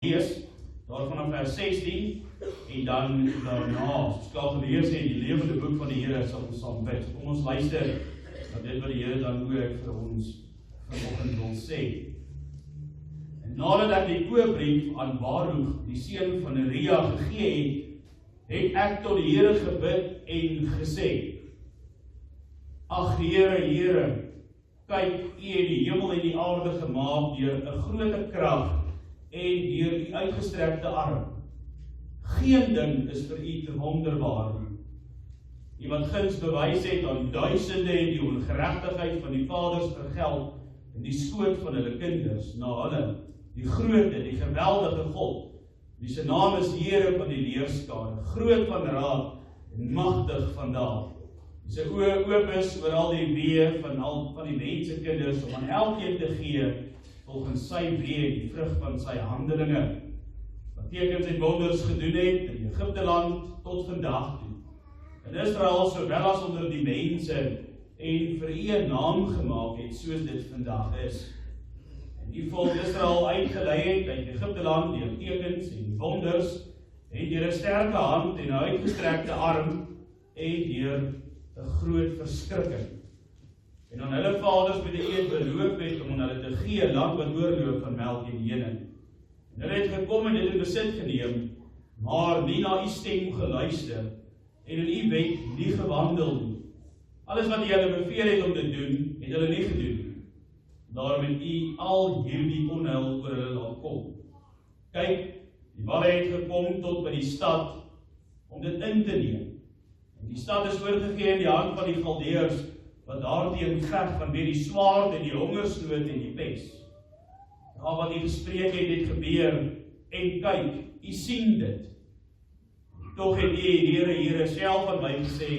lees, daarvan af vers 16, en dan daarna, soos ek al gelees het, die lewende boek van die Here sal ons saam bid. Kom ons luister, dat dit wat die Here dan ook vir ons vanoggend wil sê. En nadat ek die koopbrief aan Baruch, die seun van Neria, gegee het ek tot die Here gebid en gesê, ag Here, Here, kyk, U het die hemel en die aarde gemaak deur 'n groot krag en deur U uitgestrekte arm. Geen ding is vir U te wonderbaar nie. U wat guns bewys het aan duisende en die ongeregtigheid van die vaders vergeld in die skoot van hulle kinders, na hulle, die groote, die geweldige God, wie se naam is Here van die leerskare, groot van raad en magtig van daad. Sy oë oop is oor al die weë van die mensekinders om aan elkeen te gee volgens sy weë die vrug van sy handelinge, wat tekens en wonders gedoen het in Egipteland tot vandag toe. In Israel sowel as onder die mense en vir U 'n naam gemaak het soos dit vandag is. En U volk Israel uitgelei het uit Egipteland deur tekens en wonders en deur 'n sterke hand en 'n uitgestrekte arm en deur 'n groot verskrikking. En aan hulle vaders met 'n eed beloof het om aan hulle te gee 'n land wat oorloop van melk en honing. En hulle het gekom en dit in besit geneem, maar nie na U stem geluister en in U wet nie gewandel nie. Alles wat U hulle beveel het om te doen, het hulle nie gedoen nie. Daarom het U al hierdie onheil oor hulle laat kom. Kyk, die walle het gekom tot by die stad om dit in te neem. Die stad is oorgegee in die hand van die Galdeërs, wat daarteen veg vanweë die swaard en die hongersnood en die pes. Al wat U gespreek het gebeur, en kyk, U sien dit. Tog het U, Here, self aan my gesê,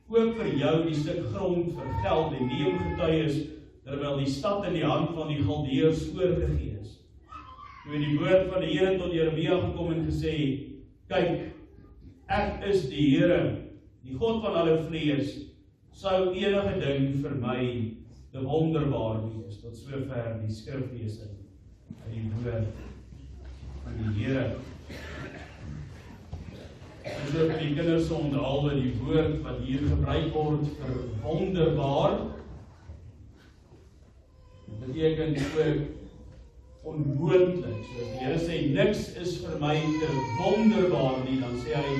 koop vir jou die stuk grond vir geld en neem getuies, terwyl die stad in die hand van die Galdeërs oorgegee is. Toe het die woord van die Here tot Jeremia gekom en gesê, kyk, ek is die Here, die God van alle vlees, sou enige ding vir my te wonderbaar wees, tot sover die skriflesing uit die woord van die Here. Ons het die kinders onderhalwe die woord wat hier gebruik word vir wonderbaar, dit beteken ook onmoontlik. So as die Here sê, niks is vir my te wonderbaar nie, dan sê hy,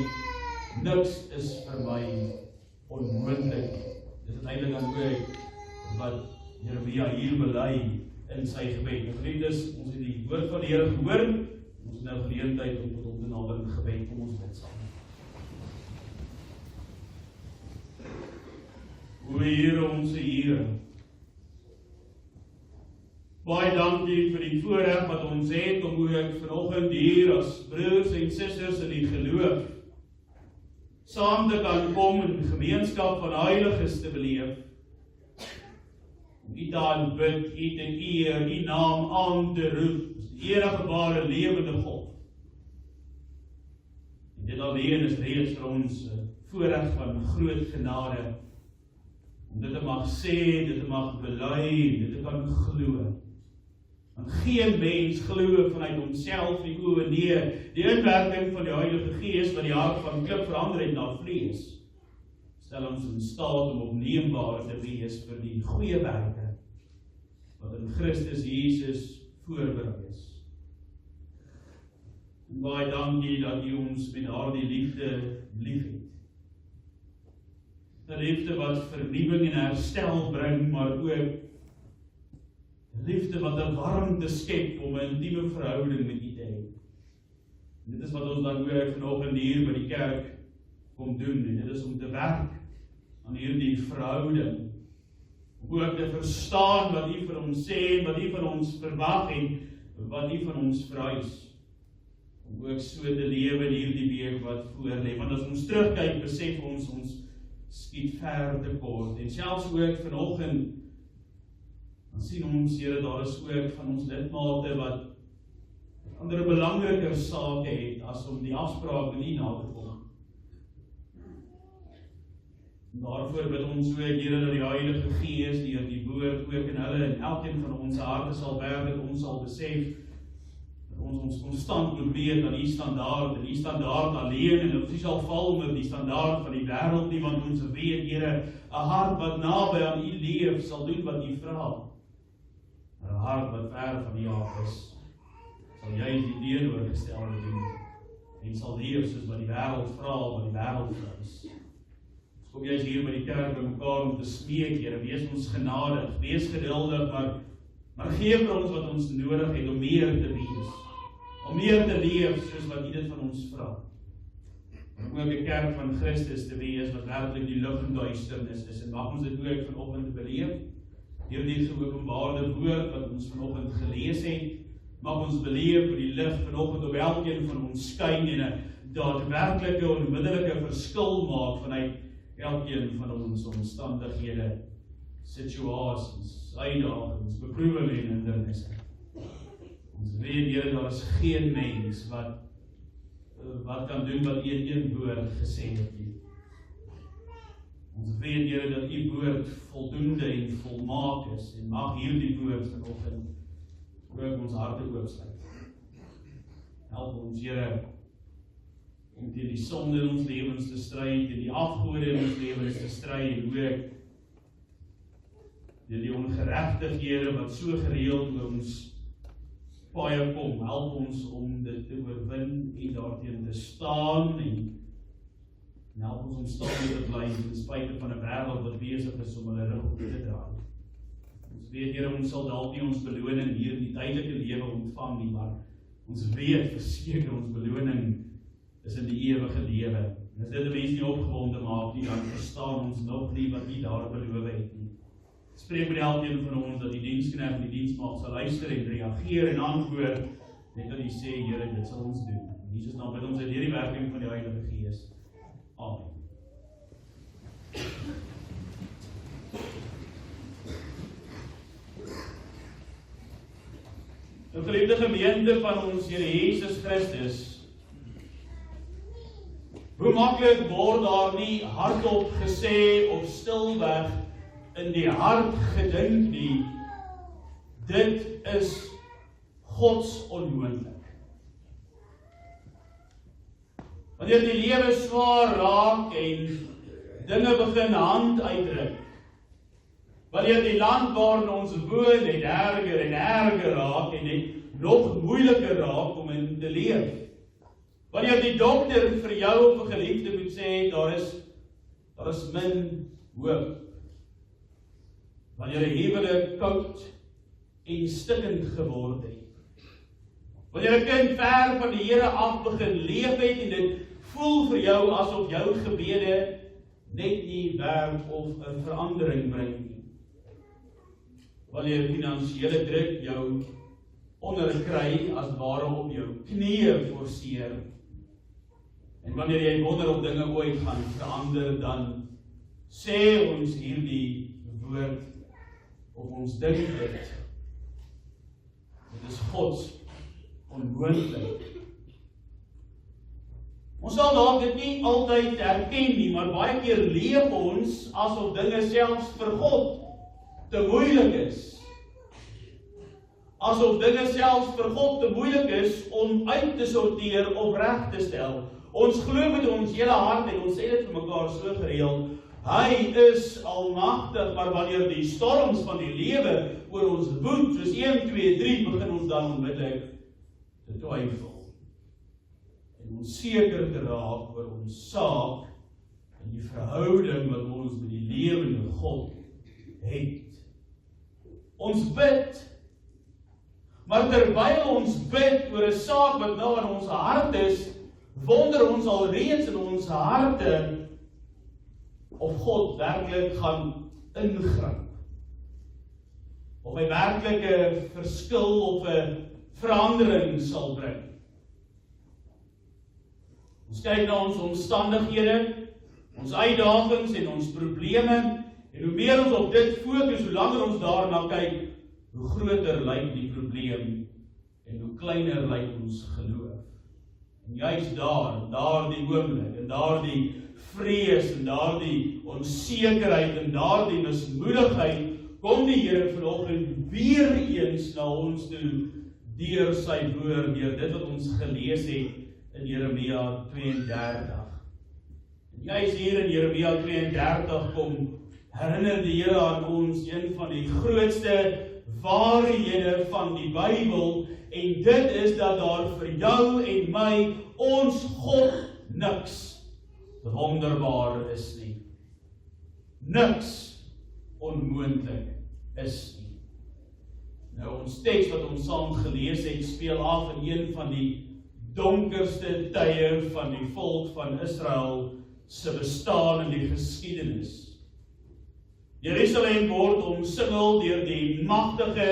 niks is vir my onmoontlik. Dit is eintlik dan ook wat Jeremia hier bely in sy gebed. Vriendes, ons het die woord van die Here gehoor, ons het nou geleentheid om tot hom te nader in gebed, kom ons bid saam. O Here, ons Here, baie dankie vir die voorreg wat ons het om ook vanoggend hier as broers en susters in die geloof saam te kan kom in gemeenskap van heiliges te beleef. Om U te aanbid, U te eer, U naam aan te roep, as die enige ware lewende God. En dit alleen is reeds vir ons voorreg van groot genade, om dit te mag sê, dit te mag bely, dit te kan glo. Want geen mens glo vanuit homself nie, nee, die inwerking van die Heilige Gees wat die hart van klip verander het na vlees, stel ons in staat om opneembaar te wees vir die goeie werke wat in Christus Jesus voorberei is. En baie dankie dat U ons met daardie liefde liefhet. 'n Liefde wat vernuwing en herstel bring, maar ook liefde wat 'n warmte skep om 'n intieme verhouding met U te hê. Dit is wat ons dan ook vanoggend hier by die kerk kom doen. En dit is om te werk aan hierdie verhouding. Om ook te verstaan wat U vir ons sê, wat U van ons verwag en wat U van ons vereis. Om ook so te lewe in hierdie week wat voorlê. Want as ons terugkyk, besef ons skiet ver te kort. En selfs ook vanoggend dan sien ons, Here, daar is ook van ons lidmate wat ander belangriker sake het as om die afspraak met U na te kom. En daarvoor bid ons ook, Here, dat die Heilige Gees deur die woord ook in hulle en elkeen van ons harte sal werk, dat ons sal besef dat ons konstant moet weet aan die standaard, en die standaard alleen, en ons nie sal val met die standaard van die wêreld nie, want ons weet, Here, 'n hart wat naby aan U leef, sal doen wat U vra. Maar 'n hart wat ver van U af is, sal jy die teenoorgestelde doen, en sal leef soos wat die wêreld vra, wat die wêreld vereis. Ons kom juist hier by die kerk by mekaar om te smeek, Here, wees ons genadig, wees geduldig, maar gee vir ons wat ons nodig het om meer te wees, om meer te leef soos wat U dit van ons vra. Om ook 'n kerk van Christus te wees wat werklik die lig en duisternis is, en mag ons dit ook vanoggend beleef, deur die geopenbaarde woord wat ons vanoggend gelees het, mag ons beleef die lig vanoggend op elkeen van ons skyn en 'n daadwerklike onmiddellike verskil maak vanuit elkeen van ons omstandighede, situasies, uitdagings, beproewinge en hindernisse. Ons weet, Here, daar is geen mens wat kan doen wat U in een woord gesê het nie. Ons weet, Here, dat U woord voldoende en volmaak is, en mag hierdie woord vanoggend ook ons harte oopsluit. Help ons, Here, om teen die sonde in ons lewens te stry, teen die afgode in ons lewens te stry, en ook deur die ongeregtighede wat so gereeld oor ons paie kom. Help ons om dit te oorwin en daarteen te staan, en help ons om staande te bly ten spyte van 'n wêreld wat besig is om hulle rug op te draai. Ons weet, Here, ons sal dalk nie ons beloning hier in die tydelike lewe ontvang nie, maar ons weet verseker ons beloning is in die ewige lewe. En as dit 'n mens nie opgewonde maak nie, dan verstaan ons nog nie wat U daar beloof het nie. Spreek met elkeen van ons dat die diensknegt en die diensmaagd sal luister en reageer en antwoord, net dat U sê, Here, dit sal ons doen. In Jesus naam bid ons deur die werking van die Heilige Gees. Amen. Nou, geliefde gemeente van ons Here Jesus Christus, hoe maklik word daar nie hardop gesê of stilweg in die hart gedink nie, dit is Gods onmoontlik. Wanneer die lewe swaar raak en dinge begin hand uitdruk, wanneer die land waarin ons woon net erger en erger raak en net nog moeiliker raak om in te leef, wanneer die dokter vir jou of 'n geliefde moet sê, daar is min hoop, wanneer 'n huwelik koud en stikkend geword het, wanneer 'n kind ver van die Here af begin leef het en dit voel vir jou asof jou gebede net nie werk of 'n verandering bring nie, wanneer finansiële druk jou onderkry as ware op jou knieë forceer, en wanneer jy wonder of dinge ooit gaan verander, dan sê ons hierdie woord, of ons dink dit is Gods onmoontlik. Ons sal dalk dit nie altyd erken nie, maar baie keer leef ons asof dinge selfs vir God te moeilik is. Asof dinge selfs vir God te moeilik is om uit te sorteer of reg te stel. Ons glo met ons hele hart en ons sê dit vir mekaar so gereeld, Hy is almagtig, maar wanneer die storms van die lewe oor ons woed, soos 1, 2, 3, begin ons dan onmiddellik te twyfel. En onseker te raak oor ons saak en die verhouding wat ons met die lewende God het. Ons bid, maar terwyl ons bid oor 'n saak wat nou in ons hart is, wonder ons alreeds in ons harte of God werklik gaan ingryp. Of hy werklik 'n verskil of 'n verandering sal bring. Ons kyk na ons omstandighede, ons uitdagings en ons probleme, en hoe meer ons op dit fokus, hoe langer ons daarna kyk, hoe groter lyk die probleem en hoe kleiner lyk ons geloof. En juist daardie oomblik en daardie vrees en daardie onsekerheid en daardie mismoedigheid, kom die Here vanoggend weer eens na ons toe, deur sy woord, deur dit wat ons gelees het in Jeremia 32. En juist hier in Jeremia 32 kom, herinner die Here aan ons een van die grootste waarhede van die Bybel, en dit is dat daar vir jou en my, ons God, niks wonderbaar is nie. Niks onmoontlik is nie. Nou, ons teks wat ons saam gelees het, speel af in een van die donkerste tye van die volk van Israel se bestaan in die geskiedenis. Jerusalem word omsingel deur die magtige,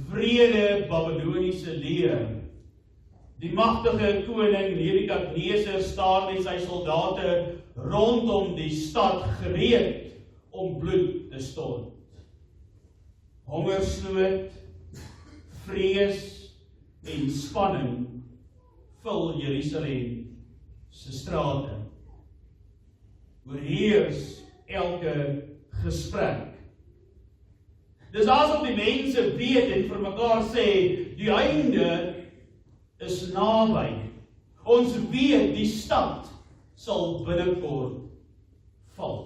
wrede Babyloniese leer. Die magtige koning Nebukadneser staan met sy soldate rondom die stad gereed om bloed te stort. Hongersnood, vrees en spanning vul Jerusalem se strate. Oorheers elke gesprek. Dis asof die mense weet en vir mekaar sê, die einde is naby. Ons weet die stad sal binnekort val.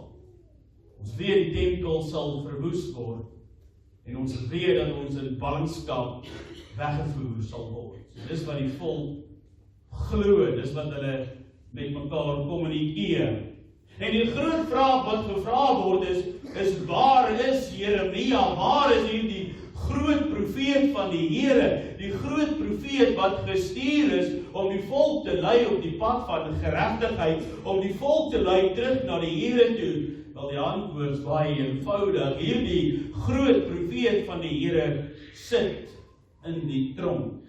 Ons weet die tempel sal verwoes word. En ons weet dat ons in ballingskap weggevoer sal word. So dis wat die volk glo, dis wat hulle met mekaar kommunikeer. En die groot vraag wat gevra word is waar is Jeremia? Waar is hierdie groot profeet van die Here? Die groot profeet wat gestuur is om die volk te lei op die pad van geregtigheid, om die volk te lei terug na die Here toe. Wel, die antwoord is baie eenvoudig. Hierdie groot profeet van die Here sit in die tronk,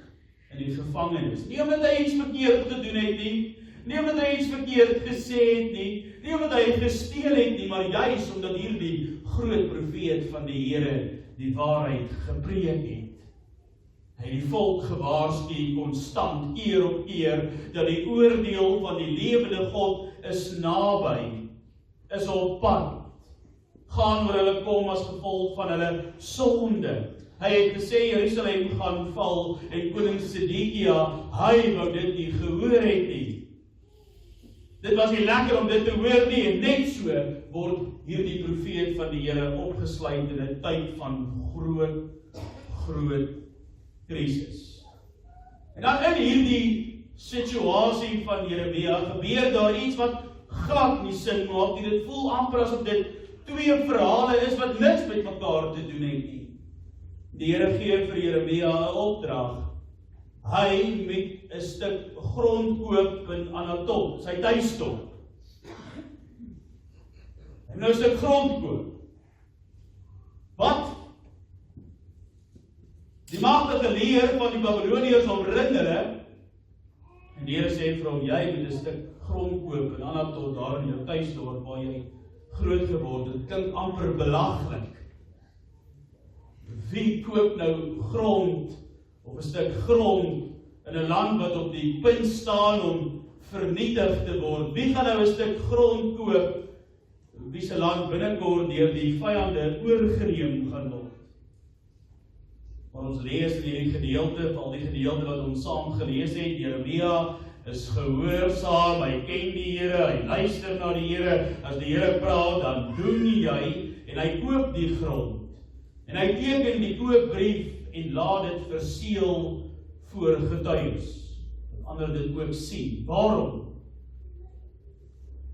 in die gevangenis. Nie omdat hy iets verkeerd gedoen het nie, nie omdat hy iets verkeerd gesê het nie, nie omdat hy gesteel het nie, maar juis omdat hierdie groot profeet van die Here die waarheid gepreek het. Hy het die volk gewaarsku konstant, keer op keer, dat die oordeel van die lewende God is naby, is op pad, gaan waar hulle kom as gevolg van hulle sonde. Hy het gesê Jerusalem gaan val, en koning Sedekia, hy wou dit nie gehoor het nie. Dit was nie lekker om dit te hoor nie, en net so word hierdie profeet van die Here opgesluit in 'n tyd van groot krisis. En dan in hierdie situasie van Jeremia gebeur daar iets wat glad nie sin maak nie. Dit voel amper asof dit twee verhale is wat niks met mekaar te doen het nie. Die Here gee vir Jeremia 'n opdrag. Hy moet 'n stuk grond koop in Anatot, sy tuisdorp. Hy moet nou 'n stuk grond koop. Wat? Die magtige leer van die Babyloniërs omring hulle, en die Here sê vir hom, jy moet 'n stuk grond koop in Anatot, daar in jou tuisdorp waar jy groot geword het. Dit klink amper belaglik. Wie koop nou grond of 'n stuk grond in 'n land wat op die punt staan om vernietig te word? Wie gaan nou 'n stuk grond koop wie se land binnekort deur die vyande oorgeneem gaan word? Maar ons lees in hierdie gedeelte, al die gedeelte wat ons saam gelees het, Jeremia is gehoorsaam, hy ken die Here, hy luister na die Here, as die Here praat, dan doen hy, en hy koop die grond. En hy teken die koopbrief en laat dit verseël voor getuies, dat ander dit ook sien. Waarom?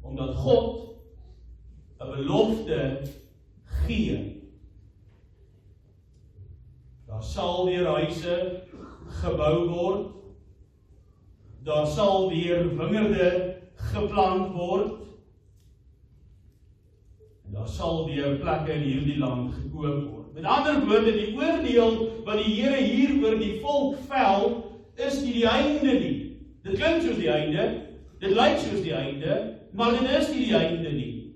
Omdat God 'n belofte gee. Daar sal weer huise gebou word, daar sal weer wingerde geplant word, en daar sal weer plekke in hierdie land gekoop word. Met ander woorde, die oordeel wat die Here hier oor die volk vel, is nie die einde nie. Dit klink soos die einde, dit lyk soos die einde, maar dit is nie die einde nie.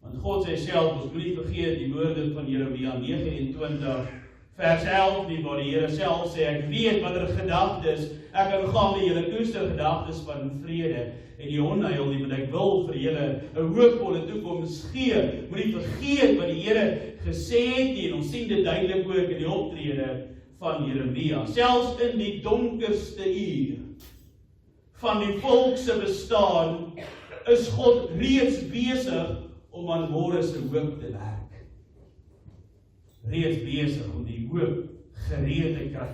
Want God sê self, ons moet nie vergeet die woorde van Jeremia 29 vers 11 nie, waar die Here self sê, ek weet wat gedagtes, ek kan gaan met julle koester gedagtes van vrede en die onheil nie, want ek wil vir julle 'n hoopvolle toekoms gee. Moenie vergeet wat die Here gesê het nie, en ons sien dit duidelik ook in die optrede van Jeremia. Selfs in die donkerste uur van die volk se bestaan is God reeds besig om aan môre se hoop te werk. Reeds besig om die hoop gereed te kry.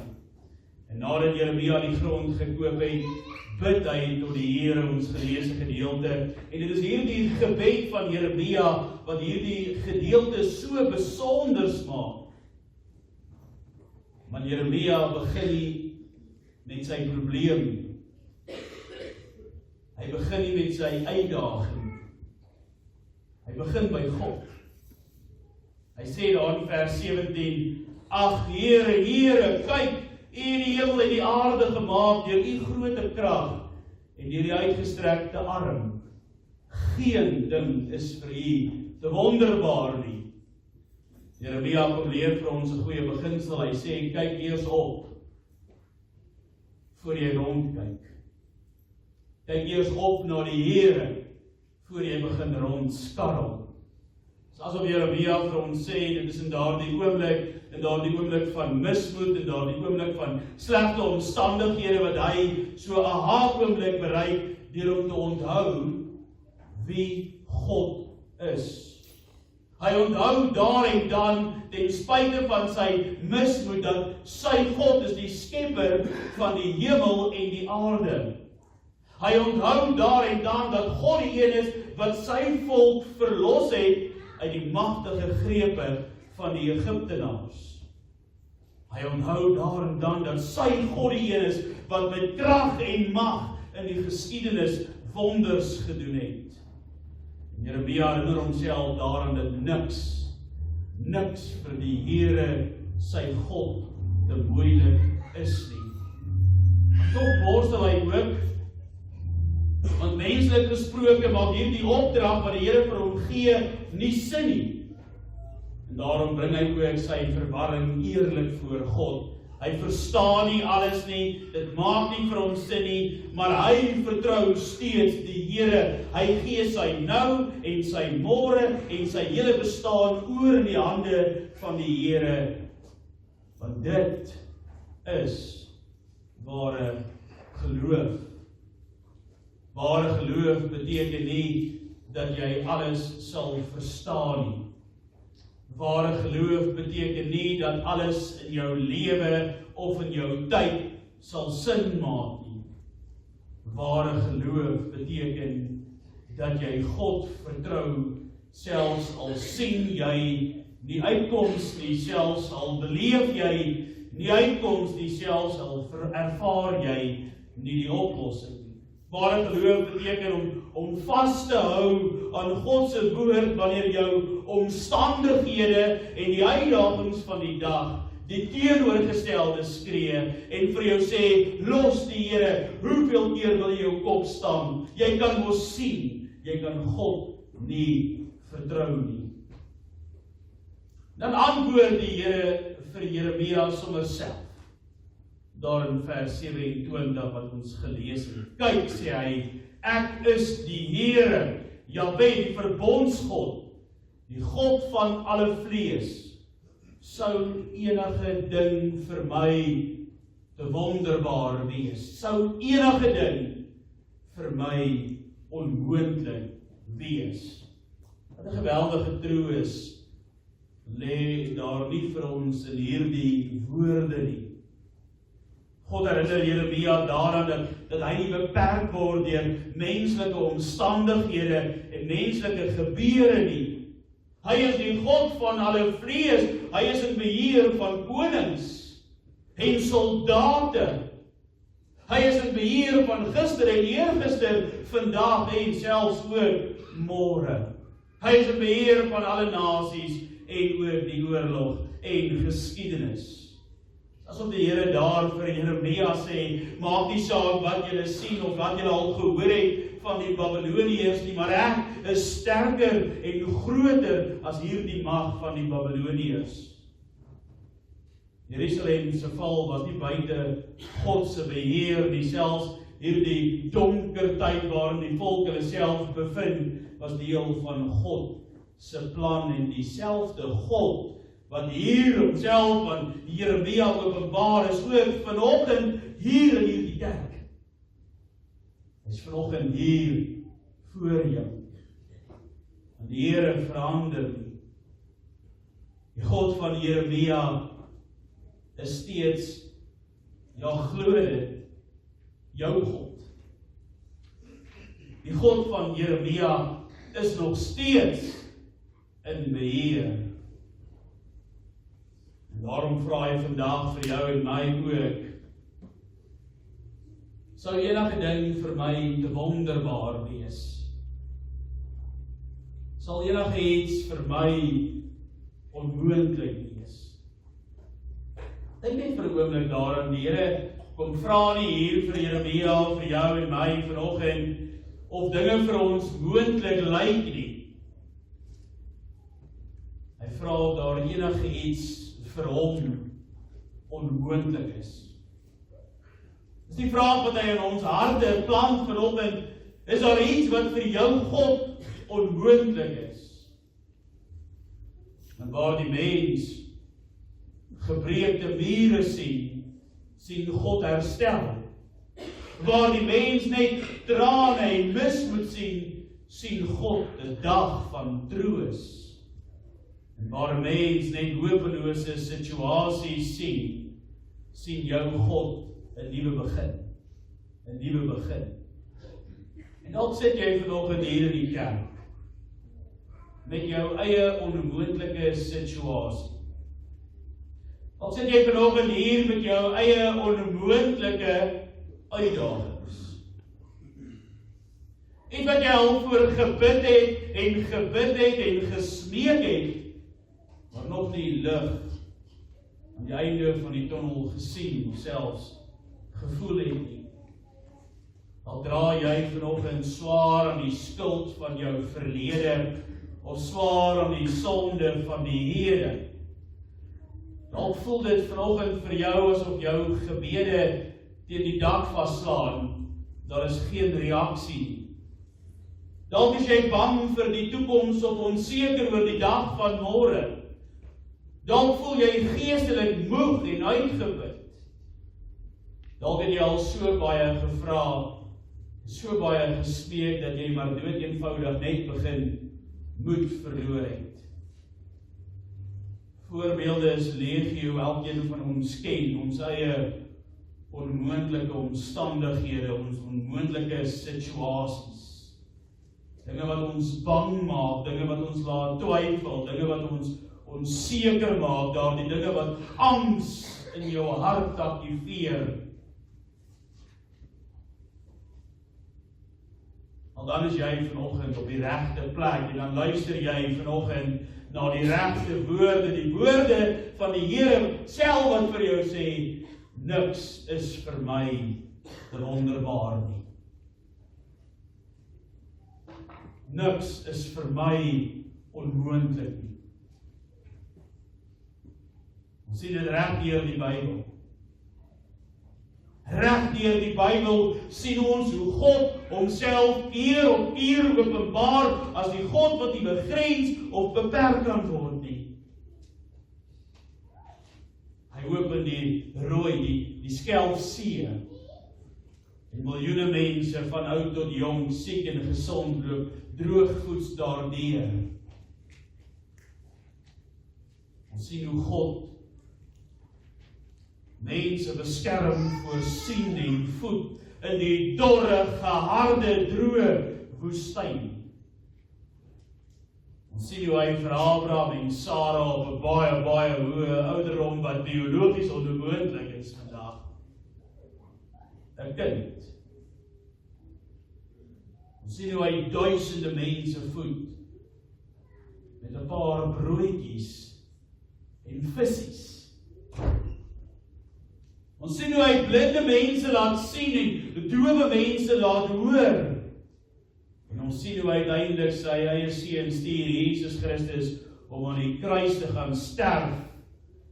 En nadat Jeremia die grond gekoop het, bid hy tot die Here, ons geleesde gedeelte. En dit is hierdie gebed van Jeremia wat hierdie gedeelte so besonder maak. Maar Jeremia begin nie met sy probleem nie. Hy begin nie met sy uitdaging. Hy begin by God. Hy sê daar in vers 17, ag Here, Here, kyk, U het die hemel en die aarde gemaak deur U grote krag en deur die uitgestrekte arm. Geen ding is vir U te wonderbaar nie. Jeremia kom leer vir ons 'n goeie beginsel. Hy sê, kyk eers op voor jy rondkyk. Kyk eers op na die Here voor jy begin rondskarrel. Dis asof Jeremia vir ons sê, dit is in daardie oomblik van mismoed, en daardie oomblik van slegte omstandighede wat hy so 'n aha-oomblik bereik deur om te onthou wie God is. Hy onthou daar en dan, ten spyte van sy mismoed, dat sy God is die skepper van die hemel en die aarde. Hy onthou daar en dan dat God die een is wat sy volk verlos het uit die magtige grepe van die Egiptenaars. Hy onthou daar en dan dat sy God die een is wat met krag en mag in die geskiedenis wonders gedoen het. Jeremia herinner homself daaraan dat niks vir die Here, sy God, te moeilik is nie. Tog worstel hy ook, want menslik gesproke maak hierdie opdrag wat die Here vir hom gee nie sin nie. En daarom bring hy ook sy verwarring eerlik voor God. Hy verstaan nie alles nie, dit maak nie vir hom sin nie, maar hy vertrou steeds die Here. Hy gee sy nou en sy môre en sy hele bestaan oor in die hande van die Here. Want dit is ware geloof. Ware geloof beteken nie dat jy alles sal verstaan nie. Ware geloof beteken nie dat alles in jou lewe of in jou tyd sal sin maak nie. Ware geloof beteken dat jy God vertrou, selfs al sien jy nie uitkoms nie, selfs al beleef jy nie uitkoms nie, selfs al ervaar jy nie die oplossing. Ware geloof beteken om vas te hou aan God se woord wanneer jou omstandighede en die uitdagings van die dag die teenoorgestelde skree en vir jou sê, los die Here, hoeveel keer wil jy jou kop stamp? Jy kan mos sien, jy kan God nie vertrou nie. Dan antwoord die Here vir Jeremia sommer self. Daar in vers 27 wat ons gelees het. Kyk, sê hy, ek is die Here, Jahwe, die verbondsgod, die God van alle vlees. Sou enige ding vir my te wonderbaar wees? Sou enige ding vir my onmoontlik wees? Wat 'n geweldige troos lê daar nie vir ons in hierdie woorde nie. God herinner Jeremia daaraan dat hy nie beperk word deur menslike omstandighede en menslike gebeure nie. Hy is die God van alle vlees, hy is in beheer van konings en soldate. Hy is in beheer van gister en eergister, vandag en selfs ook môre. Hy is in beheer van alle nasies en ook die oorlog en geskiedenis. Asof die Here daar vir Jeremia sê, maak nie saak wat julle sien of wat julle al gehoor het van die Babiloniërs nie, maar ek is sterker en groter as hierdie mag van die Babiloniërs. Jerusalem se val was nie buite God se beheer, nie selfs hierdie donker tyd waarin die volk hulle self bevind, was deel van God se plan en dieselfde God wat hier homself aan Jeremia openbaar is ook vanoggend hier in hierdie kerk. Is vanoggend hier voor jou. En die Here verander nie. Die God van Jeremia is steeds, ja glo dit, jou God. Die God van Jeremia is nog steeds in beheer. En daarom vra hy vandag vir jou en my ook, sou enige ding vir my te wonderbaar wees? Sal enige iets vir my onmoontlik wees? Dink net vir 'n oomblik daaraan, die Here kom vra nie hier vir Jeremia, vir jou en my vanoggend, of dinge vir ons moontlik lyk nie. Hy vra of daar enige iets vir hom onmoontlik is. Dis die vraag wat hy in ons harte plant vanoggend, is daar iets wat vir jou God onmoontlik is? En waar die mens gebreekte mure sien God herstel. Waar die mens net trane en mis moet sien God 'n dag van troos. En waar 'n mens net hopelose situasies sien jou God 'n nuwe begin. 'n nuwe begin. En dalk sit jy vanoggend hier in die kerk met jou eie onmoontlike situasie. Dalk sit jy vanoggend hier met jou eie onmoontlike uitdagings. Iets wat jy al voor gebid het en gesmeek het, maar nog nie lig aan die einde van die tunnel gesien, selfs gevoel het nie. Al dra jy vanoggend swaar aan die skuld van jou verlede, of swaar aan die sonde van die hede. Dalk voel dit vanoggend vir jou asof jou gebede teen die dak vasslaan, daar is geen reaksie nie. Dalk is jy bang vir die toekoms of onseker oor die dag van môre. Dalk voel jy geestelik moeg en uitgeput. Dalk het jy al so baie gevra, so baie gesmeek, dat jy maar dood eenvoudig net begin moed verloor het. Voorbeelde is legio, elkeen van ons ken, ons eie onmoontlike omstandighede, ons onmoontlike situasies. Dinge wat ons bang maak, dinge wat ons laat twyfel, dinge wat ons onseker maak, daardie dinge wat angs in jou hart aktiveer. En dan is jy vanoggend op die regte plek, en dan luister jy vanoggend na die regte woorde, die woorde van die Here self wat vir jou sê, niks is vir my te wonderbaar nie. Niks is vir my onmoontlik nie. Ons sien dit reg deur die Bybel. Reg deur die Bybel sien ons hoe God homself keer op keer openbaar as die God wat nie begrens of beperk kan word nie. Hy open die rooi, die Skelfsee, en miljoene mense van oud tot jong, siek en gesond loop droogvoets daardeur. Ons sien hoe God mense beskerm, voorsien en voed in die dorre, geharde, droë woestyn. Ons sien hoe hy vir Abraham en Sarah op 'n baie hoë ouderdom wat biologies onmoontlik is vandag, 'n kind. Ons sien hoe hy duisende mense voed met 'n paar broodjies en visse. Ons sien hoe hy blinde mense laat sien en dowe mense laat hoor. En ons sien hoe hy uiteindelik sy eie seun stuur, Jesus Christus, om aan die kruis te gaan sterf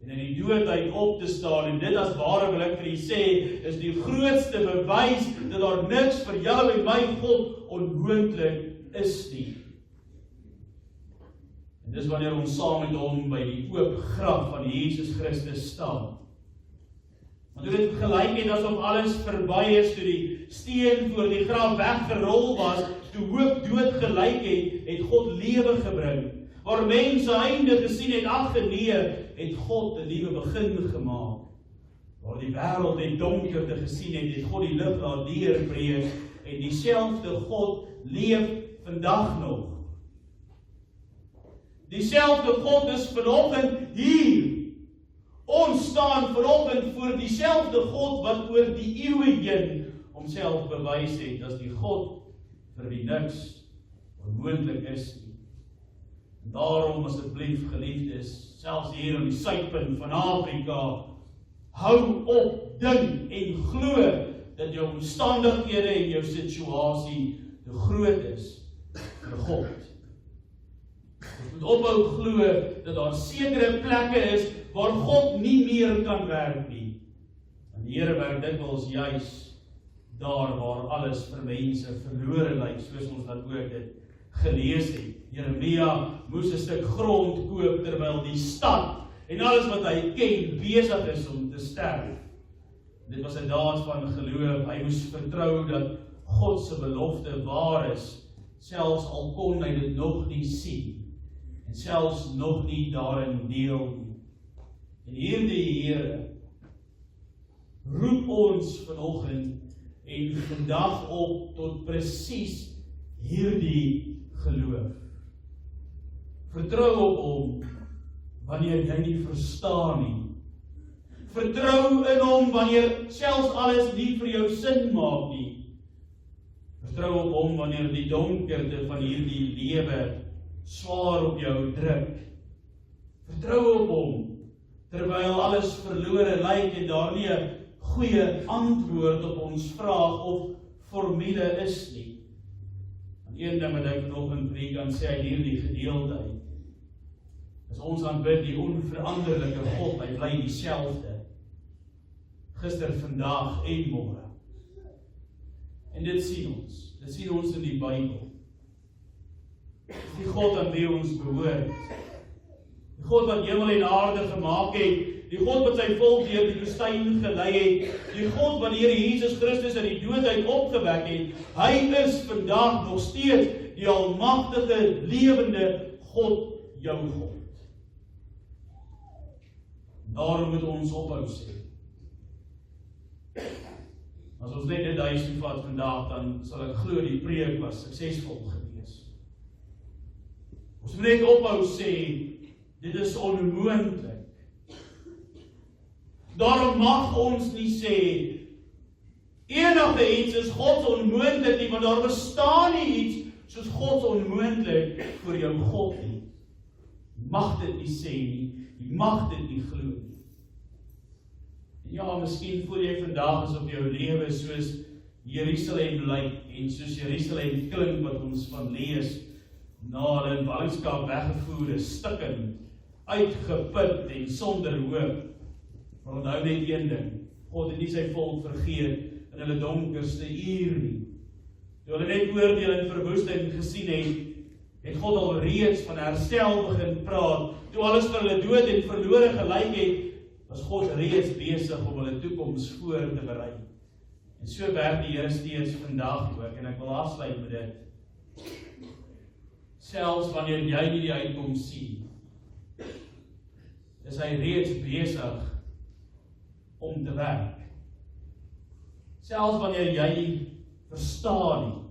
en in die doodheid op te staan, en dit as ware wil ek vir u sê, is die grootste bewys, dat daar niks vir jou en my God onmoontlik is nie. En dis wanneer ons saam met hom by die oop graf van Jesus Christus staan. Want toe dit gelyk het asof alles verby is, toe die steen voor die graf weggerol was, toe hoop dood gelyk het God lewe gebring. Waar mense einde gesien het, ag nee, het God 'n nuwe begin gemaak. Waar die wêreld net donkerte gesien het God die lig laat deurbreek, en dieselfde God leef vandag nog. Dieselfde God is vanoggend hier. Ons staan vanoggend voor dieselfde God wat oor die eeue heen homself bewys het as die God vir wie niks onmoontlik is nie. En daarom asseblief geliefdes, selfs hier in die suidpunt van Afrika, hou op, dink en glo dat jou omstandighede en jou situasie te groot is vir God. Ons moet ophou glo dat daar sekere plekke is waar God nie meer kan werk nie. En die Here werk dikwels juis daar waar alles vir mense verlore lyk, soos ons dat ook dit gelees het. Jeremia moes 'n stuk grond koop terwyl die stad en alles wat hy ken besig is om te sterf. Dit was 'n daad van geloof. Hy moes vertrou dat God se belofte waar is, selfs al kon hy dit nog nie sien en selfs nog nie daarin deel nie. En hierdie Here roep ons vanoggend en vandag op tot presies hierdie geloof. Vertrou op hom wanneer jy nie verstaan nie. Vertrou in hom wanneer selfs alles nie vir jou sin maak nie. Vertrou op hom wanneer die donkerte van hierdie lewe swaar op jou druk. Vertrou op hom terwyl alles verlore lyk en daar nie 'n goeie antwoord op ons vraag of formule is nie. En een ding wat ek vanoggend preek kan sê uit hierdie gedeelte uit, is ons aanbid die onveranderlike God, hy bly dieselfde. Gister, vandag en môre. En dit sien ons in die Bybel. Die God aan wie ons behoort. Die God wat hemel en aarde gemaak het, die God wat sy volk deur die woestyn gelei het, die God wat die Here Jesus Christus uit die doodheid opgewek het, hy is vandag nog steeds die almagtige, lewende God, jou God. Daarom moet ons ophou sê. As ons net dit huis toe vat vandag, dan sal ek glo die preek was suksesvol gewees. Ons moet net ophou sê, dit is onmoontlik. Daarom mag ons nie sê, enige iets is God onmoontlik nie, want daar bestaan nie iets soos God onmoontlik vir jou God nie. Jy mag dit nie sê nie, jy mag dit nie glo nie. En ja, miskien voel jy vandag asof jou lewe soos Jerusalem lyk en soos Jerusalem klink wat ons van lees, na hulle in ballingskap weggevoer is, stikkend, uitgeput en sonder hoop. Maar onthou net een ding, God het nie sy volk vergeet in hulle donkerste uur nie. Toe hulle net oordeel en verwoesting gesien het God al reeds van herstel begin praat. Toe alles vir hulle dood en verlore gelyk het, was God reeds besig om hulle toekoms voor te berei. En so werk die Here steeds vandag ook, en ek wil afsluit met dit. Selfs wanneer jy nie die uitkoms sien, is hy reeds besig om te werk. Selfs wanneer jy nie verstaan nie,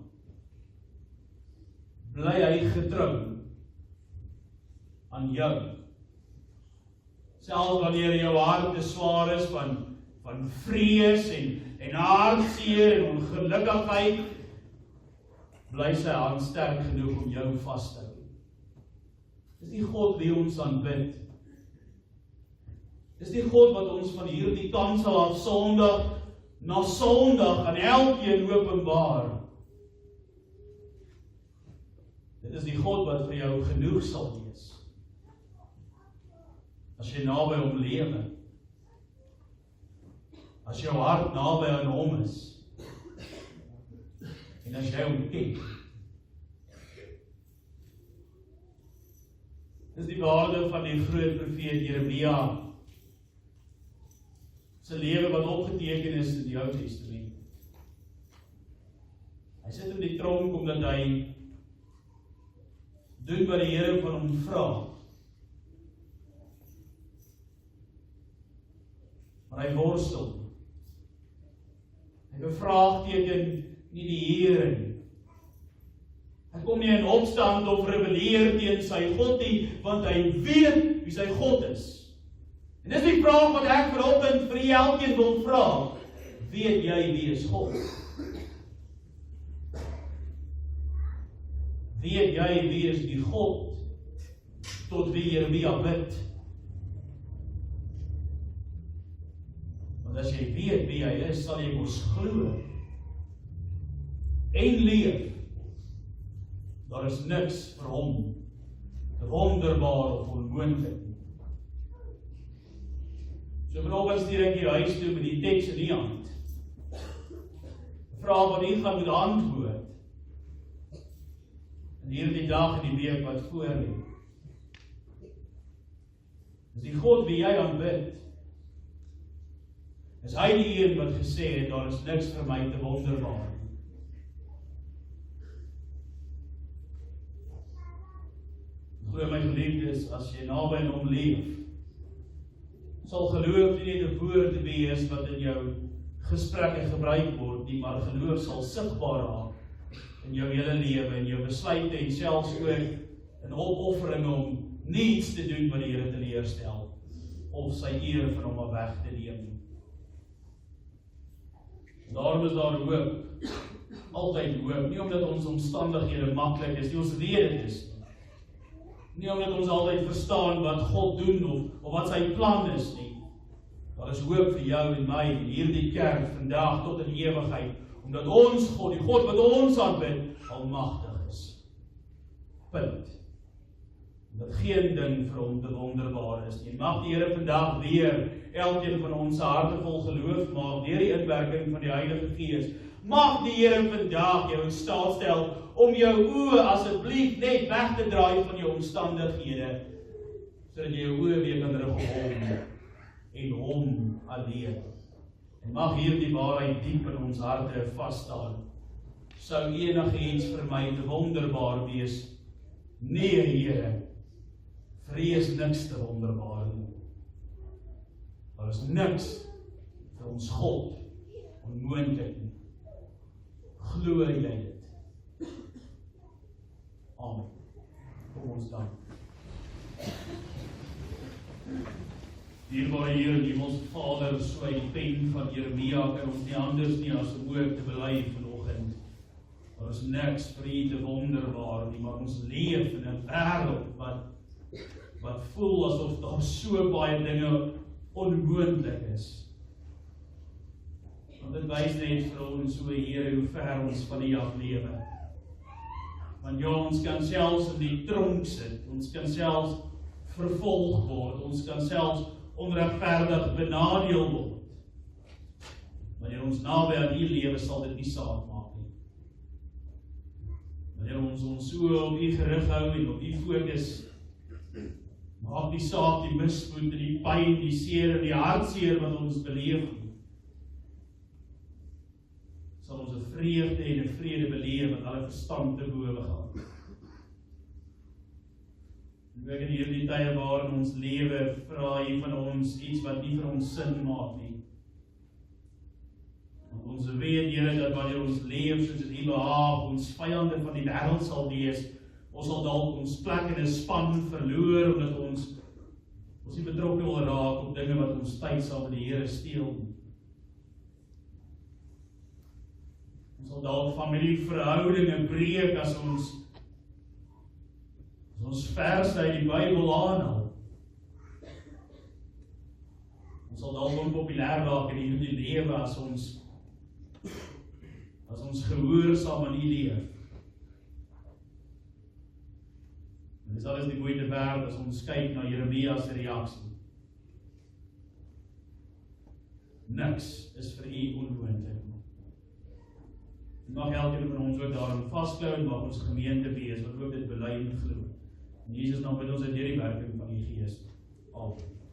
bly hy getrou aan jou. Selfs wanneer jou hart te swaar is van vrees en hartseer en ongelukkigheid, bly sy hand sterk genoeg om jou vas te hou. Dis die God wie ons aanbid. Dis die God wat ons van hierdie kant sal af Sondag na Sondag aan elkeen openbaar. Dit is die God wat vir jou genoeg sal wees. As jy naby hom lewe, as jou hart naby aan hom is, en as jy hom ken. Dis die waarde van die groot profeet Jeremia, sy lewe wat opgeteken is in die Ou Testament. Hy sit in die tronk omdat hy doen wat die Here van hom vra. Maar hy worstel. Hy bevraagteken nie die Here nie. Hy kom nie in opstand of rebelleer teen sy God nie, want hy weet wie sy God is. En dis die vraag wat ek vanoggend vir elkeen wil vra. Weet jy wie is God? Weet jy wie is die God tot wie Jeremia bid? Want as jy weet wie hy is, sal jy mos glo en leef. Daar is niks vir hom te wonderbaar of onmoontlik. So vanoggend stuur ek die huis toe met die teks in die hand. Vraag wat u gaan moet antwoord in hierdie dag en die week wat voor lê. Is die God wie jy aanbid, is hy die een wat gesê het, daar is niks vir my te wonderbaar. Glo my geliefdes, as jy naby aan hom leef, sal geloof nie net 'n woord wees wat in jou gesprekke gebruik word nie, maar geloof sal sigbaar raak in jou hele lewe, in jou besluite en selfs ook in opoffering om nie iets te doen wat die Here teleurstel of sy eer van hom af weg te neem. Daarom is daar hoop, altyd hoop, nie omdat ons omstandighede maklik is, nie ons weet dit is nie omdat ons altyd verstaan wat God doen of wat sy plan is nie. Daar is hoop vir jou en my in hierdie kerk vandag tot in ewigheid, omdat ons God, die God wat ons aanbid, almagtig is. Punt. Dat geen ding vir hom te wonderbaar is nie. Mag die Here vandag weer elkeen van ons harte vol geloof maak deur die inwerking van die Heilige Gees. Mag die Here vandag jou in staat stel om jou oë asseblief net weg te draai van jou omstandighede, sodat jy jou oë weer kan rig op hom en hom alleen. En mag hierdie waarheid diep in ons harte vas staan. Sou enigiets vir my te wonderbaar wees? Nee, Here, vrees niks te wonderbaar nie. Daar is niks vir ons God onmoontlik nie. Glo jy dit? Amen. Kom ons dank. Dierbare Here, Hemelse Vader, so die pen van Jeremia kan ons nie anders nie as om ook te bely vanoggend. Daar is niks vir U te wonderbaar nie, maar ons leef in 'n wêreld wat voel asof daar so baie dinge onmoontlik is. Want dit wys net vir ons, so Here, hoe ver ons van U af lewe. Want ja, ons kan selfs in die tronk sit, ons kan selfs vervolg word, ons kan selfs onregverdig benadeel word. Wanneer ons naby aan U lewe, sal dit nie saak maak nie. Wanneer ons so op U gerig hou en op U fokus, maak die saak die misvoed en die pyn, die seer en die hartseer wat ons beleef nie. Sal ons 'n vreugde en 'n vrede beleef wat alle verstand te bowe gaan. En in hierdie tye waarin ons lewe, vra U van ons iets wat nie vir ons sin maak nie. Want ons weet, Here, dat wanneer ons leef soos dit U behaag, ons vyande van die wêreld sal wees. Ons sal dalk ons plek in 'n span verloor, omdat ons nie betrokke wil raak op dinge wat ons tyd sal met die Here steel. Ons sal dalk familieverhoudinge breek as ons verse uit die Bybel aanhaal. Ons sal dalk onpopulêr raak in hierdie lewe as ons gehoorsaam aan U leef. Dit is alles die moeite werd as ons kyk na Jeremia se reaksie. Niks is vir U onmoontlik. Mag elkeen van ons ook daarin vasklou en mag ons gemeente wees wat ook dit bely en glo. In Jesus naam bid ons uit deur die werking van die Gees. Amen.